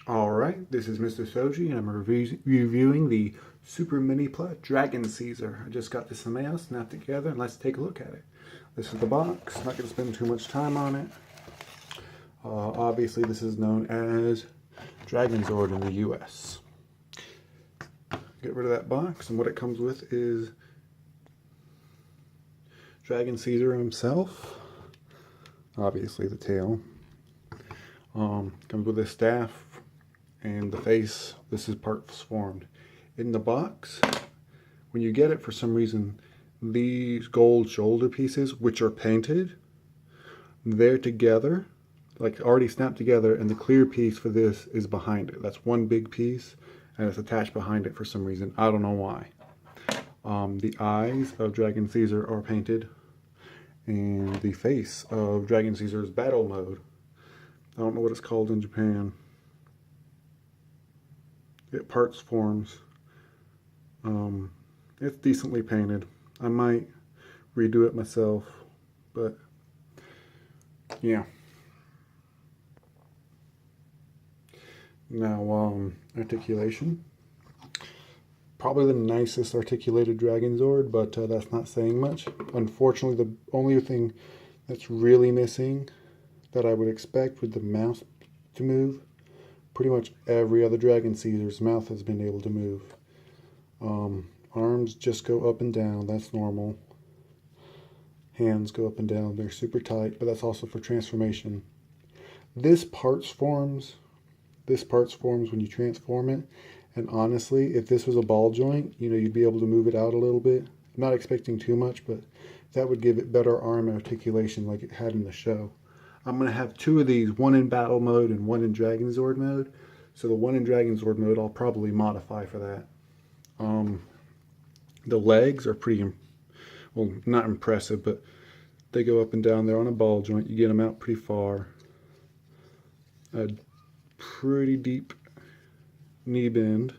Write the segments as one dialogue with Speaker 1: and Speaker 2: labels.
Speaker 1: Alright, this is MisterSouji and I'm reviewing the Super MiniPla Dragon Caesar. I just got this in the mail, snapped it together, and let's take a look at it. This is the box, not going to spend too much time on it. Obviously this is known as DragonZord in the US. Get rid of that box, and what it comes with is Dragon Caesar himself. Obviously the tail. Comes with a staff and the face. This is parts formed. In the box, when you get it, for some reason, these gold shoulder pieces, which are painted, they're together, like already snapped together, and the clear piece for this is behind it. That's one big piece, and it's attached behind it for some reason. I don't know why. The eyes of Dragon Caesar are painted, and the face of Dragon Caesar's battle mode, I don't know what it's called in Japan. It parts forms. It's decently painted. I might redo it myself, but yeah. Now, articulation. Probably the nicest articulated DragonZord, but that's not saying much. Unfortunately, the only thing that's really missing that I would expect with the mouth to move, pretty much every other Dragon Caesar's mouth has been able to move. Arms just go up and down, that's normal. Hands go up and down, they're super tight, but that's also for transformation. This parts forms when you transform it, and honestly, if this was a ball joint, you'd be able to move it out a little bit. I'm not expecting too much, but that would give it better arm articulation like it had in the show. I'm going to have two of these, one in battle mode and one in DragonZord mode. So the one in DragonZord mode I'll probably modify for that. The legs are pretty, well, not impressive, but they go up and down. They're on a ball joint. You get them out pretty far. A pretty deep knee bend.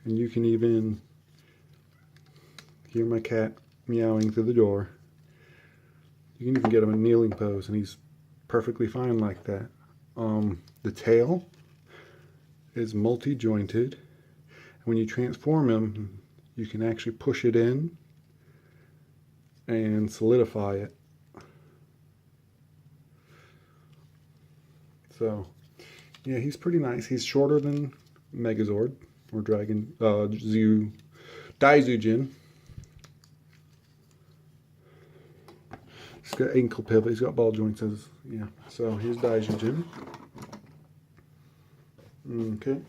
Speaker 1: And you can even hear my cat meowing through the door. You can even get him in a kneeling pose, and he's perfectly fine like that. The tail is multi-jointed. When you transform him, you can actually push it in and solidify it. So, yeah, he's pretty nice. He's shorter than Megazord or Daizujin. He's got ankle pivot. He's got ball joints. Yeah. So here's Daizujin. Okay.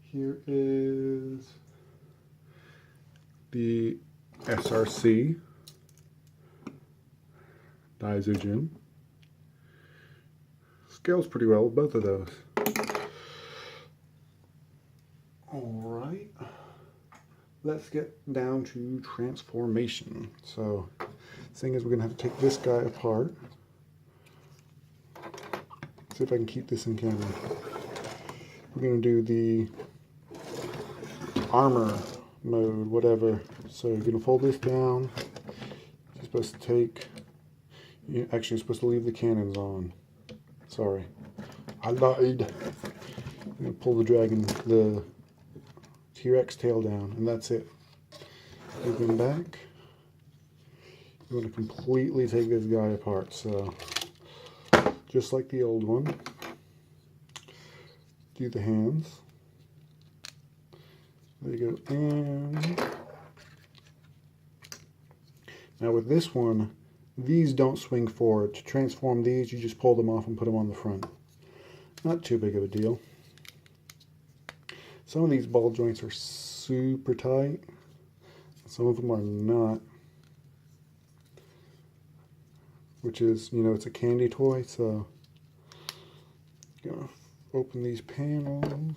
Speaker 1: Here is the SRC Daizujin. Scales pretty well with both of those. Alright, let's get down to transformation. So, the thing is, we're going to have to take this guy apart. See if I can keep this in camera. We're going to do the armor mode, whatever. So you're going to fold this down. You're supposed to take, you're actually supposed to leave the cannons on. Sorry, I lied. I'm going to pull the T-Rex tail down, and that's it. Move him back. You want to completely take this guy apart, so just like the old one. Do the hands. There you go. And now with this one, these don't swing forward. To transform these, you just pull them off and put them on the front. Not too big of a deal. Some of these ball joints are super tight. Some of them are not. Which is, it's a candy toy, so I'm gonna open these panels.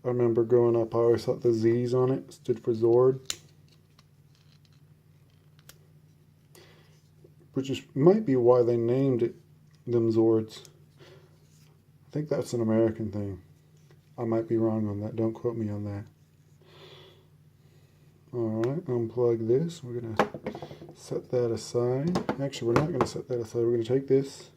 Speaker 1: I remember growing up, I always thought the Z's on it stood for Zord. Which might be why they named them Zords. I think that's an American thing. I might be wrong on that. Don't quote me on that. Alright. unplug this. We're going to set that aside. Actually, we're not going to set that aside. We're going to take this.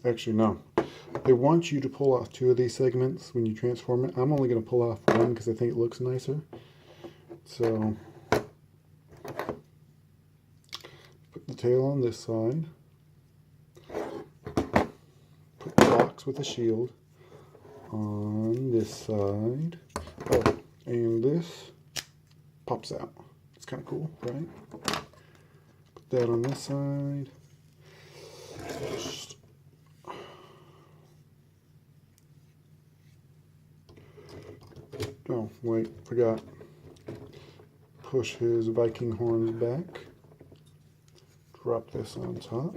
Speaker 1: Actually, no. They want you to pull off 2 of these segments when you transform it. I'm only going to pull off 1 because I think it looks nicer. So, put the tail on this side. Put the box with the shield on this side. Oh, and this pops out. It's kind of cool, right? Put that on this side. Oh, wait, forgot. Push his Viking horns back. Drop this on top.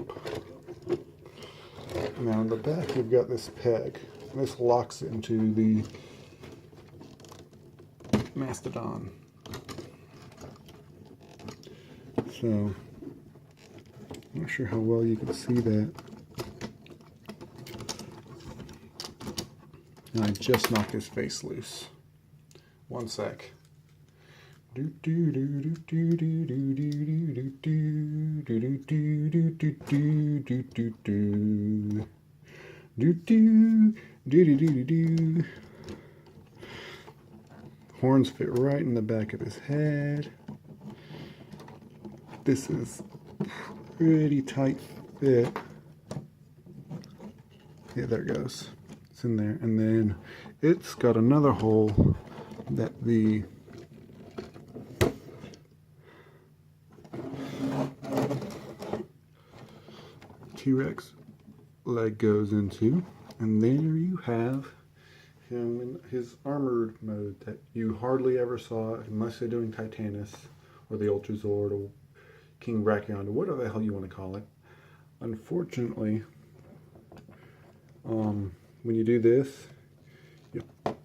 Speaker 1: Now in the back you've got this peg. This locks it into the Mastodon. So, I'm not sure how well you can see that. And I just knocked his face loose. One sec. Horns fit right in the back of his head. This is pretty tight fit. Yeah, there it goes. It's in there. And then it's got another hole that the T-Rex leg goes into, and there you have him in his armored mode that you hardly ever saw unless they're doing Titanus or the Ultrazord or King Brachion or whatever the hell you want to call it. Unfortunately, when you do this,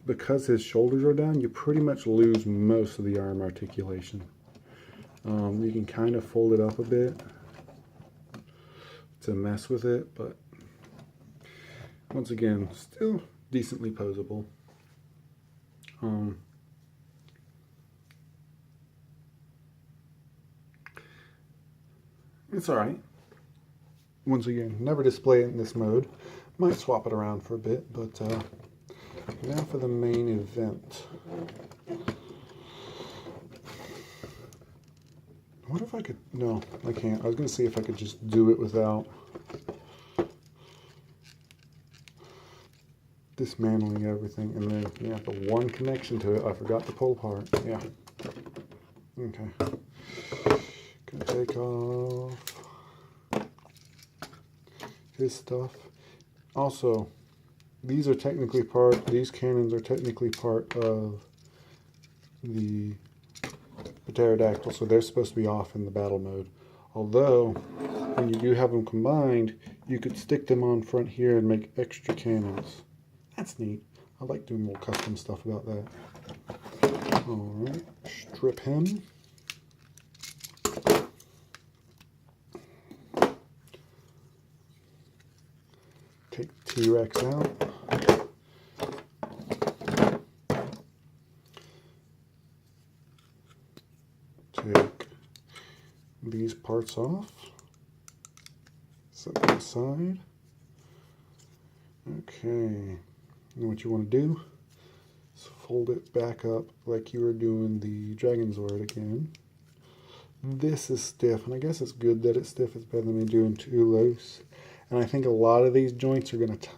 Speaker 1: because his shoulders are down, you pretty much lose most of the arm articulation. You can kind of fold it up a bit to mess with it, but once again, still decently posable. It's alright. Once again, never display it in this mode. Might swap it around for a bit, but now for the main event. What if I could... No, I can't. I was going to see if I could just do it without dismantling everything. And then, yeah, the one connection to it, I forgot to pull apart. Yeah. Okay. Gonna take off his stuff. Also, these cannons are technically part of the pterodactyl, so they're supposed to be off in the battle mode. Although, when you do have them combined, you could stick them on front here and make extra cannons. That's neat. I like doing little custom stuff about that. Alright, strip him. Take the T-Rex out. Take these parts off. Set them aside. Okay. And what you want to do is fold it back up like you were doing the DragonZord again. This is stiff, and I guess it's good that it's stiff. It's better than me doing too loose. And I think a lot of these joints are going to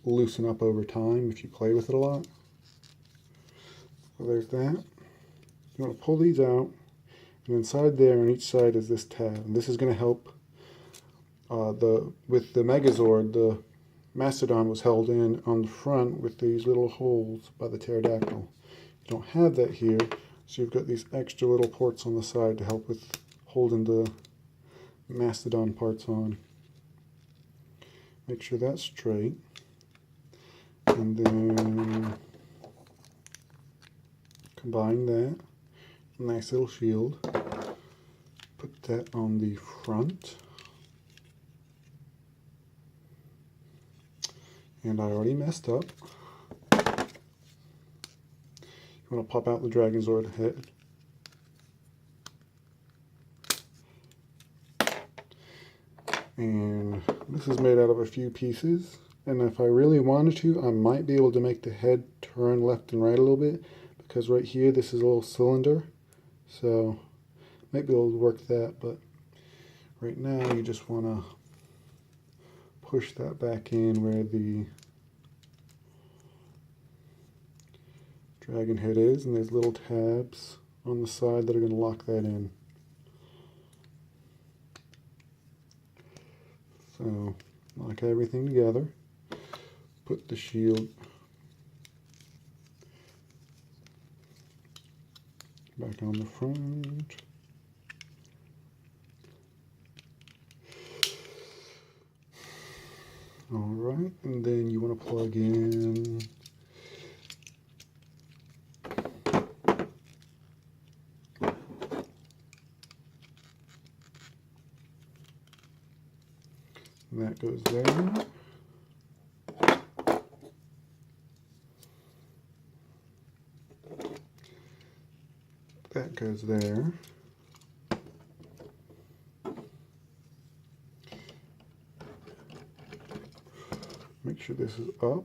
Speaker 1: loosen up over time if you play with it a lot. So there's that. You want to pull these out, and inside there on each side is this tab. And this is going to help with the Megazord. The Mastodon was held in on the front with these little holes by the pterodactyl. You don't have that here, so you've got these extra little ports on the side to help with holding the Mastodon parts on. Make sure that's straight. And then combine that. Nice little shield. Put that on the front. And I already messed up. You want to pop out the DragonZord head. And this is made out of a few pieces. And if I really wanted to, I might be able to make the head turn left and right a little bit, because right here this is a little cylinder. So might be able to work that, but right now you just want to push that back in where the dragon head is, and there's little tabs on the side that are going to lock that in. So lock everything together. Put the shield back on the front. Alright, and then you want to plug in that goes there. That goes there. Make sure this is up.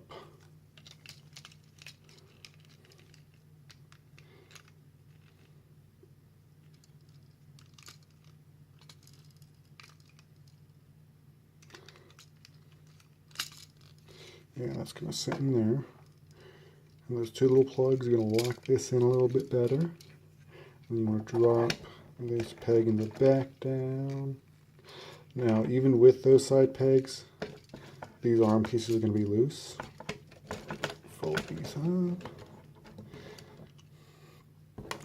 Speaker 1: Yeah, that's going to sit in there. And those two little plugs are going to lock this in a little bit better. And you want to drop this peg in the back down. Now, even with those side pegs, these arm pieces are going to be loose. Fold these up.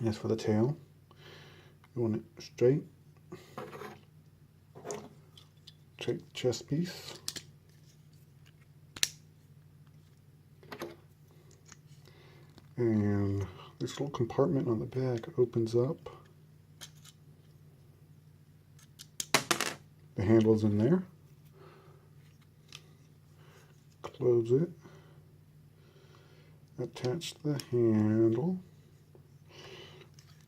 Speaker 1: As for the tail, you want it straight. Take the chest piece. And this little compartment on the back opens up. The handle's in there. Close it. Attach the handle.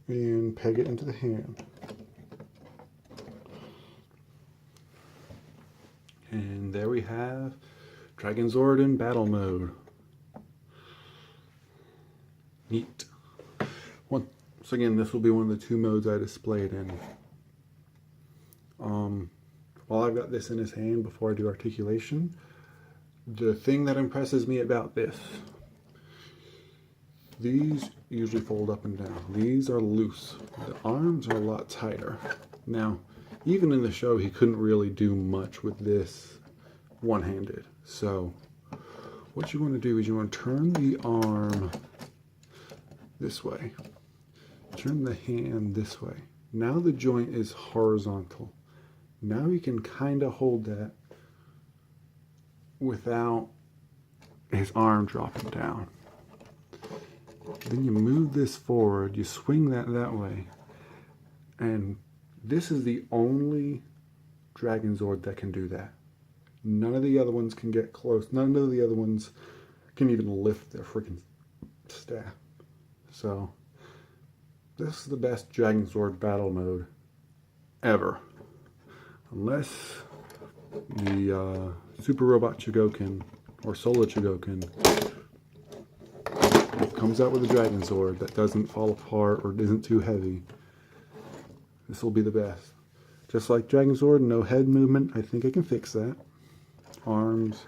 Speaker 1: And peg it into the hand. And there we have DragonZord in battle mode. Neat. Once again, this will be one of the two modes I displayed in. While I've got this in his hand before I do articulation, the thing that impresses me about this, these usually fold up and down. These are loose. The arms are a lot tighter. Now, even in the show, he couldn't really do much with this one-handed. So, what you want to do is you want to turn the arm this way. Turn the hand this way. Now the joint is horizontal. Now you can kind of hold that without his arm dropping down. Then you move this forward, you swing that way, and this is the only DragonZord that can do that. None of the other ones can get close. None of the other ones can even lift their freaking staff. So, this is the best DragonZord battle mode ever. Unless the Super Robot Chogokin or Solo Chogokin comes out with a DragonZord that doesn't fall apart or isn't too heavy. This will be the best. Just like DragonZord, no head movement. I think I can fix that. Arms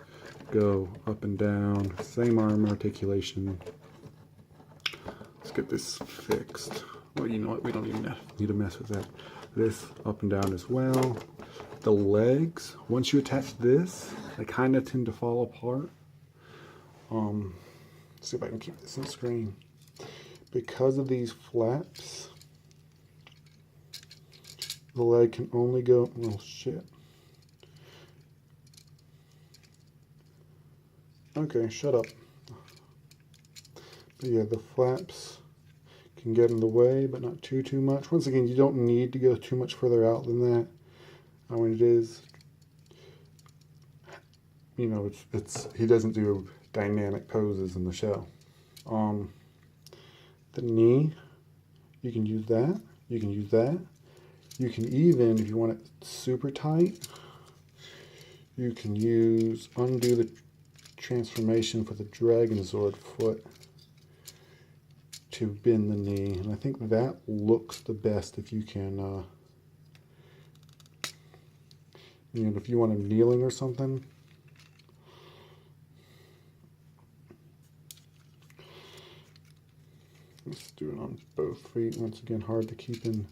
Speaker 1: go up and down. Same arm articulation. Let's get this fixed. Well, you know what? We don't even need to mess with that. This up and down as well. The legs, once you attach this, they kind of tend to fall apart. Let's see if I can keep this on screen. Because of these flaps, the leg can only go, oh shit. Okay, shut up. But yeah, the flaps can get in the way, but not too much. Once again, you don't need to go too much further out than that. When it is, you know, he doesn't do dynamic poses in the show. The knee, you can use that. You can use that. You can even, if you want it super tight, you can undo the transformation for the DragonZord foot to bend the knee. And I think that looks the best if you can, you know, if you want him kneeling or something. Let's do it on both feet. Once again, hard to keep in.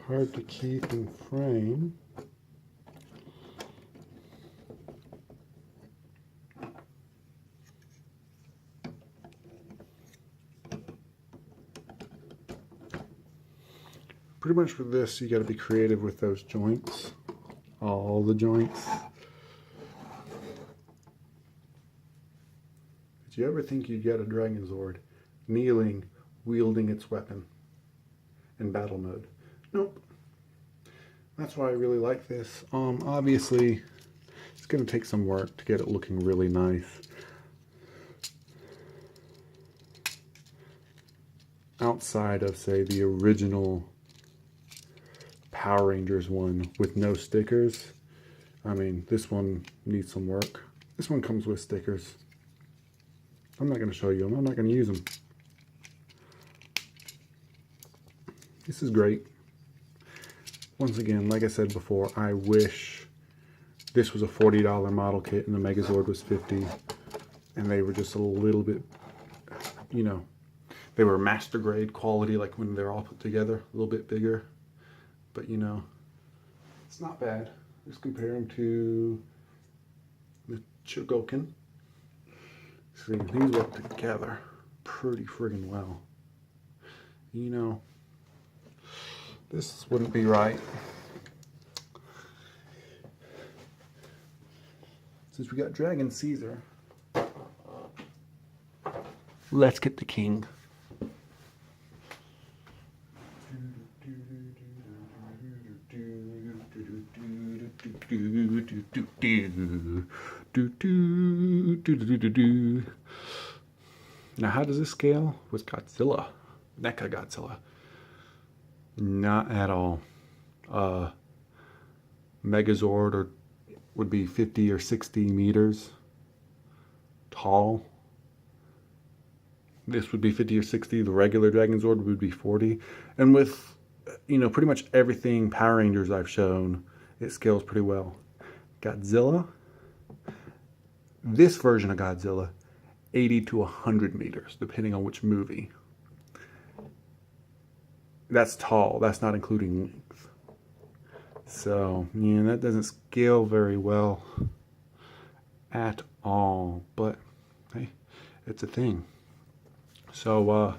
Speaker 1: Hard to keep in frame. Pretty much for this, you got to be creative with those joints, all the joints. Did you ever think you'd get a DragonZord kneeling, wielding its weapon in battle mode? Nope. That's why I really like this. Obviously, it's going to take some work to get it looking really nice. Outside of, say, the original Power Rangers one with no stickers. I mean, this one needs some work. This one comes with stickers. I'm not going to show you them. I'm not going to use them. This is great. Once again, like I said before, I wish this was a $40 model kit and the Megazord was $50, and they were just a little bit, you know, they were master grade quality, like when they're all put together, a little bit bigger. But you know, it's not bad. Just compare them to the Chogokin. See, these work together pretty friggin' well. You know, this wouldn't be right. Since we got Dragon Caesar, let's get the king. Now, how does this scale with Godzilla? Mecha Godzilla? Not at all. Megazord would be 50 or 60 meters tall. This would be 50 or 60. The regular DragonZord would be 40. And with, you know, pretty much everything Power Rangers I've shown, it scales pretty well. Godzilla, this version of Godzilla, 80 to 100 meters, depending on which movie. That's tall. That's not including length. So, yeah, that doesn't scale very well at all. But, hey, it's a thing. So,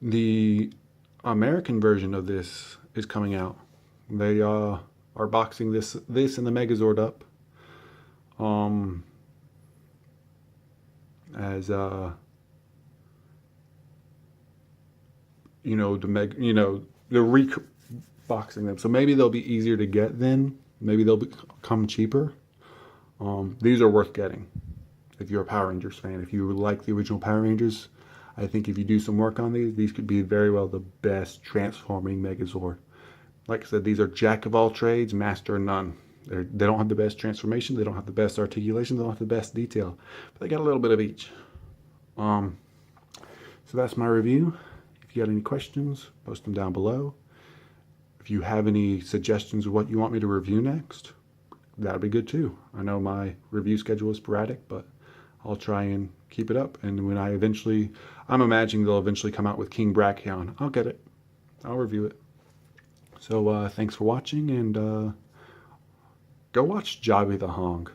Speaker 1: the American version of this is coming out. They are boxing this and the Megazord up. As you know, they're re-boxing them, so maybe they'll be easier to get then. Maybe they'll become cheaper. These are worth getting if you're a Power Rangers fan. If you like the original Power Rangers, I think if you do some work on these could be very well the best transforming Megazord. Like I said, these are jack of all trades, master of none. They don't have the best transformation, they don't have the best articulation, they don't have the best detail, but they got a little bit of each. So that's my review. If you got any questions, post them down below. If you have any suggestions of what you want me to review next, that'd be good too. I know my review schedule is sporadic, but I'll try and keep it up. And when I'm imagining they'll eventually come out with King Brachion. I'll get it. I'll review it. So thanks for watching, and go watch Jobby the Hong.